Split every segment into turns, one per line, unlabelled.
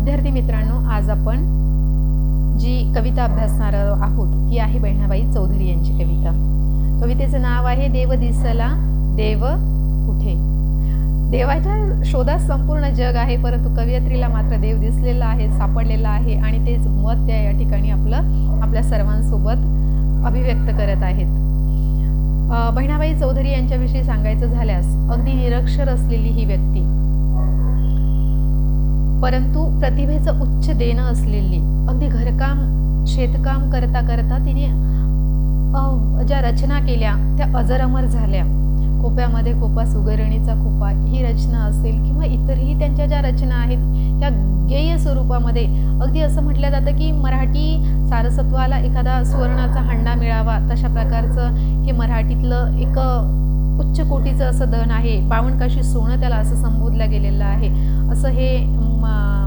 विद्यार्थी मित्रांनो, आज आपण जी कविता अभ्यासणार आहोत ती आहे बहिणाबाई चौधरी यांची कविता. कवितेचं नाव आहे देव दिसला देव कुठे. देवाच्या शोधात संपूर्ण जग आहे, परंतु कवयित्रीला मात्र देव दिसलेला आहे, सापडलेला आहे आणि तेच मत त्या या ठिकाणी आपल्या सर्वांसोबत अभिव्यक्त करत आहेत. बहिणाबाई चौधरी यांच्याविषयी सांगायचं झाल्यास अगदी निरक्षर असलेली ही व्यक्ती, परंतु प्रतिभेचं उच्च देणं असलेली, अगदी घरकाम शेतकाम करता करता तिने ज्या रचना केल्या त्या अजर अमर झाल्या. कोप्यामध्ये कोपा सुगरणीचा खोपा ही रचना असेल किंवा इतरही त्यांच्या ज्या रचना आहेत त्या गेय स्वरूपामध्ये, अगदी असं म्हटलं जातं की मराठी सारस्वताला एखादा सुवर्णाचा हंडा मिळावा तशा प्रकारचं हे मराठीतलं एक उच्च कोटीचं असं धन आहे. पावणकाशी सोनं त्याला असं संबोधलं गेलेलं आहे. असं हे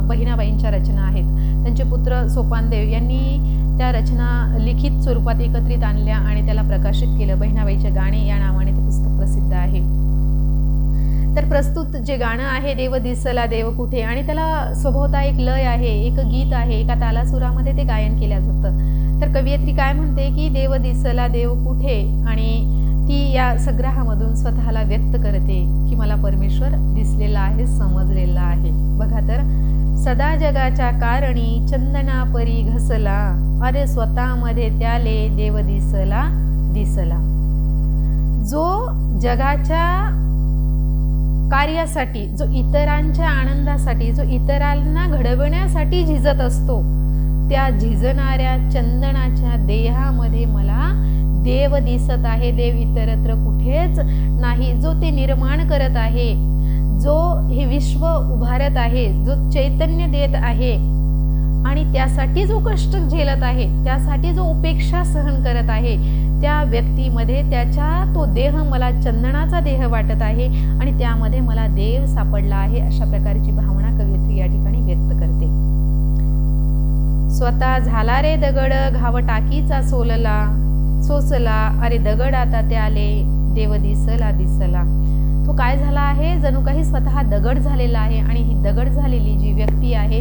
बहिणाबाईंच्या रचना आहेत. त्यांचे पुत्र सोपानदेव यांनी त्या रचना लिखित स्वरूपात एकत्रित आणल्या आणि त्याला प्रकाशित केलं. बहिणाबाईचे गाणे या नावाने ते पुस्तक प्रसिद्ध आहे. तर प्रस्तुत जे गाणं आहे देव दिसला देव कुठे, आणि त्याला स्वभावतः एक लय आहे, एक गीत आहे, एका तालासुरामध्ये ते गायन केलं जातं. तर कवयित्री काय म्हणते की देव दिसला देव कुठे, आणि ती या संग्रहामधून स्वतःला व्यक्त करते की मला परमेश्वर दिसलेला आहे, समजलेला आहे. बघा तर, सदा जगाच्या कारणी चंदना परी घसला, अरे स्वतःमध्ये त्याले देव दिसला दिसला. जो जगाच्या कार्यासाठी, जो इतरांच्या आनंदासाठी, जो इतरांना घडवण्यासाठी झिजत असतो, त्या झिजणाऱ्या चंदनाच्या देहामध्ये मला देव दिसत आहे. देव इतरत्र कुठेच नाही. जो ते निर्माण करत आहे, जो हे विश्व उभारत आहे, जो चैतन्य देत आहे आणि त्यासाठी जो कष्ट झेलत आहे, त्यासाठी जो उपेक्षा सहन करत आहे, त्या व्यक्तीमध्ये त्याच्या तो देह मला चंदनाचा देह वाटत आहे आणि त्यामध्ये मला देव सापडला आहे. अशा प्रकारची भावना कवयित्री या ठिकाणी व्यक्त करते. स्वतः झाला रे दगड घाव टाकीचा सोसला, अरे दगड आता त्याले देव दिसला दिसला. तो काय झाला आहे, जणू काही स्वतः दगड झालेला आहे आणि ही दगड झालेली जी व्यक्ती आहे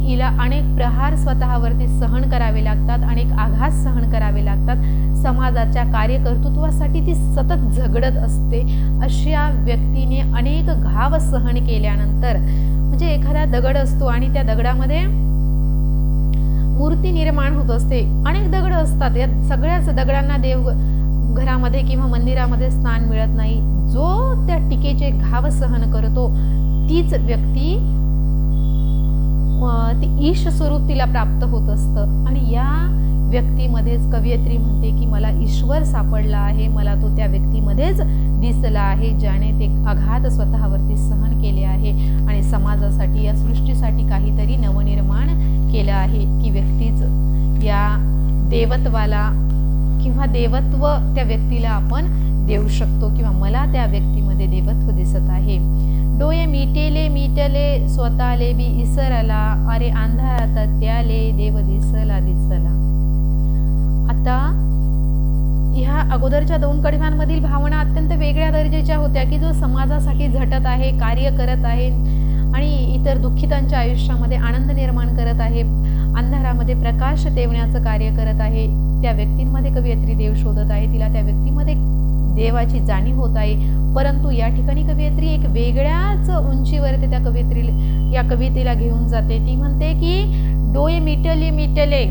हिला अनेक प्रहार स्वतःवरती सहन करावे लागतात, अनेक आघात सहन करावे लागतात. समाजाच्या कार्यकर्तृत्वासाठी ती सतत झगडत असते. अशा व्यक्तीने अनेक घाव सहन केल्यानंतर, म्हणजे एखादा दगड असतो आणि त्या दगडामध्ये मूर्ती निर्माण होत असते. अनेक दगड असतात, या सगळ्याच दगडांना देव घरामध्ये किंवा मंदिरामध्ये स्थान मिळत नाही. जो त्या टीकेचे घाव सहन करतो तीच व्यक्ती ती ईश स्वरूप तिला प्राप्त होत असतं. आणि या व्यक्तीमध्येच कवयित्री म्हणते की मला ईश्वर सापडला आहे, मला तो त्या व्यक्तीमध्येच दिसला आहे, ज्याने ते आघात स्वतःवरती सहन केले आहे आणि समाजासाठी, या सृष्टीसाठी काहीतरी नवनिर्माण केलं आहे. ती व्यक्तीच या देवत्वाला किंवा देवत्व त्या व्यक्तीला आपण देऊ शकतो, किंवा मला त्या व्यक्तीमध्ये देवत्व दिसत आहे. डोळे मिटले स्वतःले बी इसरला, अरे अंधारात त्याले देव दिसला दिसला. आता ह्या अगोदरच्या दोन कडव्यांमधील भावना अत्यंत वेगळ्या दर्जाच्या होत्या की जो समाजासाठी झटत आहे, कार्य करत आहे आणि इतर दुःखितांच्या आयुष्यामध्ये आनंद निर्माण करत आहे, अंधारामध्ये प्रकाश देवण्याचं कार्य करत आहे. त्या व्यक्तींमध्ये कवयित्री देव शोधत आहे, तिला त्या व्यक्तीमध्ये देवाची जाणीव होत आहे. परंतु या ठिकाणी कवयित्री एक वेगळ्याच उंचीवरती त्या या कवितेला घेऊन जाते. ती म्हणते की डोळे मिटले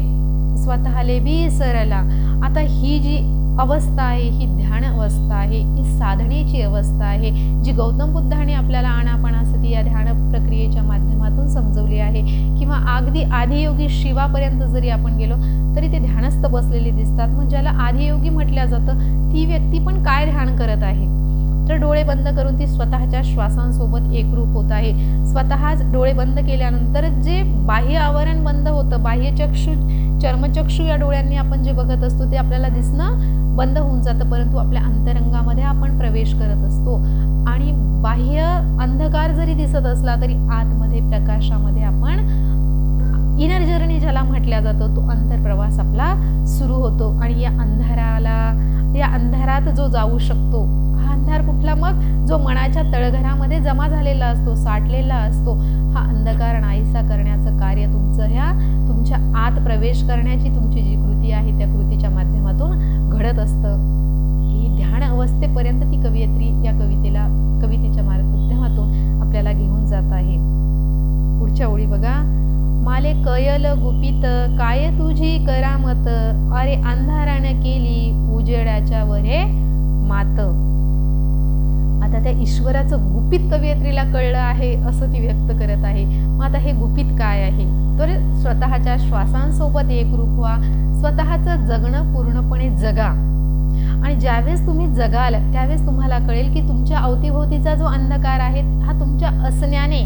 स्वतःले बी सरला. आता ही जी अवस्था आहे ही ध्यान अवस्था आहे, ही साधनेची अवस्था आहे, जी गौतम बुद्धाने आपल्याला आनापानासती या ध्यान प्रक्रियेच्या माध्यमातून समजवली आहे. किंवा अगदी आदियोगी शिवापर्यंत जरी आपण गेलो तरी ते ध्यानस्थ बसलेले दिसतात. मग ज्याला आदियोगी म्हटलं जातं ती व्यक्ती पण काय ध्यान करत आहे, तर डोळे बंद करून ती स्वतःच्या श्वासांसोबत एकरूप होत आहे. स्वतःच डोळे बंद केल्यानंतर जे बाह्य आवरण बंद होतं, बाह्यचक्षु चर्मचक्षु या डोळ्यांनी आपण जे बघत असतो ते आपल्याला दिसणं बंद होऊन जातं, परंतु आपल्या अंतरंगामध्ये आपण प्रवेश करत असतो आणि बाह्य अंधकार जरी दिसत असला तरी आतमध्ये प्रकाशामध्ये आपण इनर जर्नी ज्याला म्हटल्या जातं तो अंतरप्रवास आपला सुरू होतो. आणि या अंधारात जो जाऊ शकतो, हा अंधार कुठला? मग जो मनाच्या तळघरामध्ये जमा झालेला असतो, साठलेला असतो, हा अंधकार नाहीसा करण्याचं कार्य तुमच्या आत प्रवेश करण्याची तुमची जी कृती आहे त्या कृतीच्या माध्यमातून घडत असतं. ही ध्यान अवस्थेपर्यंत ती कवयित्री या कवितेच्या माध्यमातून आपल्याला घेऊन जात आहे. पुढच्या ओळी बघा. माले कयल गुपित काय तुझी करामत, अरे अंधारानं केली उजेडाच्या वरे मात. आता त्या ईश्वराचं गुपित कवयित्रीला कळलं आहे असं ती व्यक्त करत आहे. मग आता हे गुपित काय आहे? तर स्वतःच्या श्वासांसोबत एकरूप व्हा, स्वतःचं जगणं पूर्णपणे जगा. आणि ज्यावेळेस तुम्ही जगाल त्यावेळेस तुम्हाला कळेल की तुमच्या अवतीभोवतीचा जो अंधकार आहे हा तुमच्या असण्याने,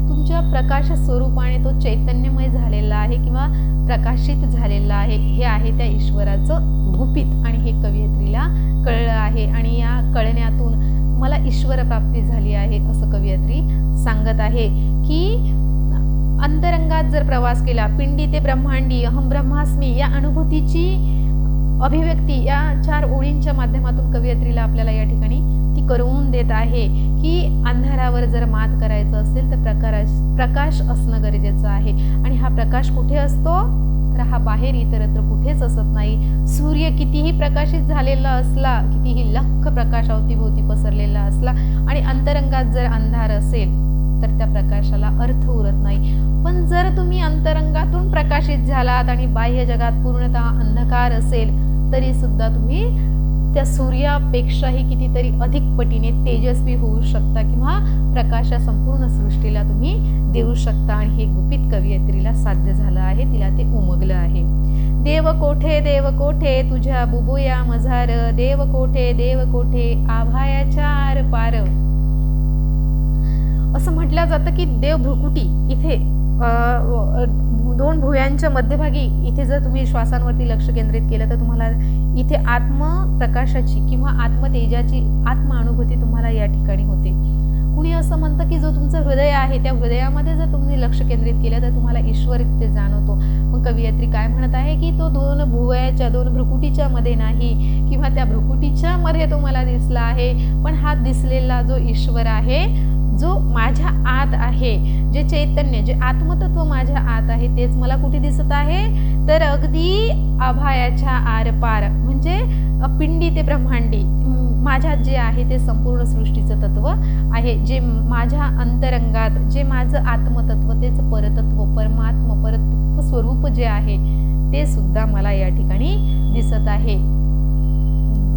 तुमच्या प्रकाश स्वरूपाने तो चैतन्यमय झालेला आहे किंवा प्रकाशित झालेला आहे. हे आहे त्या ईश्वराचं गुपित आणि हे कवयित्रीला कळलं आहे. आणि या कळण्यातून मला ईश्वर प्राप्ती झाली आहे असं कवयित्री सांगत आहे. की अंतरंगात जर प्रवास केला, पिंडी ते ब्रह्मांडी अहम ब्रह्मास्मी या अनुभूतीची अभिव्यक्ती या 4 ओळींच्या माध्यमातून कवयित्रीला आपल्याला या ठिकाणी ती करवून देत आहे की अंधारावर जर मात करायचं असेल तर प्रकाश असणं गरजेचं आहे. आणि हा प्रकाश कुठे असतो? तर हा बाहेर इतरत्र कुठेच असत नाही. सूर्य कितीही प्रकाशित झालेला असला, कितीही लख्ख प्रकाश अवतीभोवती पसरलेला असला आणि अंतरंगात जर अंधार असेल तर त्या प्रकाशाला अर्थ उरत नाही. पण जर तुम्ही अंतरंगातून प्रकाशित झालात आणि बाह्य जगात पूर्णतः अंधकार असेल तरी सुद्धा तुम्ही त्या सूर्यापेक्षाही कितीतरी अधिक पटीने तेजस्वी होऊ शकता किंवा प्रकाशा संपूर्ण सृष्टीला तुम्ही देऊ शकता. आणि हे गुपित कवयित्रीला साध्य झालं आहे, तिला ते उमगलं आहे. देव कोठे तुझ्या बुबुया मझार, देव कोठे आभायाच्या आर पार. असं म्हटलं जातं की देव भ्रुकुटी इथे 2 भुवयांच्या मध्यभागी इथे जर तुम्ही श्वासांवरती लक्ष केंद्रित केलं तर तुम्हाला इथे आत्मप्रकाशाची किंवा आत्मतेजाची आत्मानुभूती तुम्हाला या ठिकाणी होते. कुणी असं म्हणतं की जो तुमचं हृदय आहे त्या हृदयामध्ये जर तुम्ही लक्ष केंद्रित केलं तर तुम्हाला ईश्वर तिथे जाणवतो. मग कवयित्री काय म्हणत आहे की तो 2 भुवयाच्या 2 भ्रुकुटीच्या मध्ये नाही किंवा त्या भ्रुकुटीच्या मध्ये तो मला दिसला आहे, पण हा दिसलेला जो ईश्वर आहे, जो माझ्या आत आहे, जे चैतन्य, जे आत्मतत्व माझ्या आत आहे तेच मला कुठे दिसत आहे? तर अगदी आभायाच्या आरपार म्हणजे पिंडी ते ब्रह्मांडी माझ्यात जे आहे ते संपूर्ण सृष्टीचं तत्व आहे. जे माझ्या अंतरंगात जे माझं आत्मतत्व, तेच परतत्व, परमात्म परतत्व स्वरूप जे आहे ते सुद्धा मला या ठिकाणी दिसत आहे.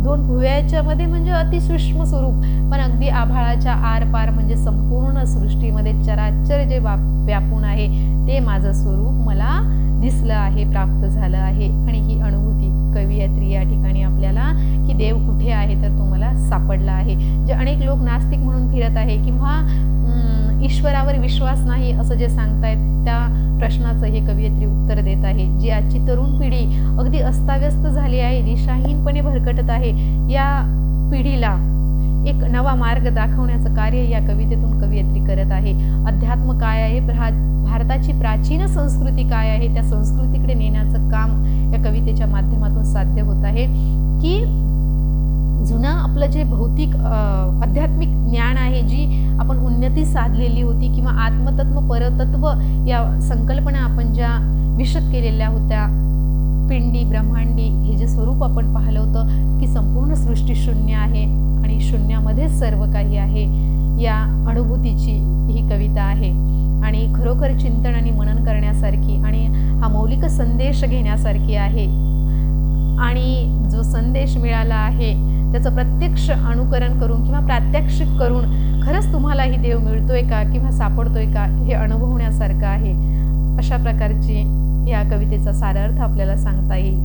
2 भुवयाच्या मध्ये म्हणजे अतिसूक्ष्म स्वरूप, पण अगदी आभाळाच्या आरपार म्हणजे संपूर्ण सृष्टीमध्ये चराचर जे व्यापून आहे ते माझं स्वरूप मला दिसलं आहे, प्राप्त झालं आहे. आणि ही अनुभूती कवयित्री या ठिकाणी आपल्याला की देव कुठे आहे तर तो मला सापडला आहे. जे अनेक लोक नास्तिक म्हणून फिरत आहे किंवा ईश्वरावर विश्वास नाही असं जे सांगतायत त्या प्रश्नाचं हे कवयित्री उत्तर देत आहे. जी आजची तरुण पिढी अगदी अस्ताव्यस्त झाली आहे, दिशाहीनपणे भरकटत आहे, या पिढीला एक नवा मार्ग दाखवण्याचं कार्य या कवितेतून कवयित्री करत आहे. अध्यात्म काय आहे, भारताची प्राचीन संस्कृती काय आहे, त्या संस्कृतीकडे नेण्याचं काम या कवितेच्या माध्यमातून साध्य होत आहे. की जुनं आपलं जे भौतिक आध्यात्मिक ज्ञान आहे, जी आपण उन्नती साधलेली होती किंवा आत्मतत्व परतत्व या संकल्पना आपण ज्या विशद केलेल्या होत्या, पिंडी ब्रह्मांडी हे जे स्वरूप आपण पाहिलं होतं की संपूर्ण सृष्टी शून्य आहे आणि शून्यामध्येच सर्व काही आहे, या अनुभूतीची ही कविता आहे. आणि खरोखर चिंतन आणि मनन करण्यासारखी आणि हा मौलिक संदेश घेण्यासारखी आहे. आणि जो संदेश मिळाला आहे त्याचं प्रत्यक्ष अनुकरण करून किंवा प्रात्यक्षिक करून खरंच तुम्हाला ही देव मिळतोय का किंवा सापडतोय का हे अनुभवण्यासारखं आहे. अशा प्रकारची या कवितेचा सारार्थ आपल्याला सांगता येईल.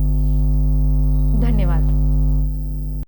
धन्यवाद.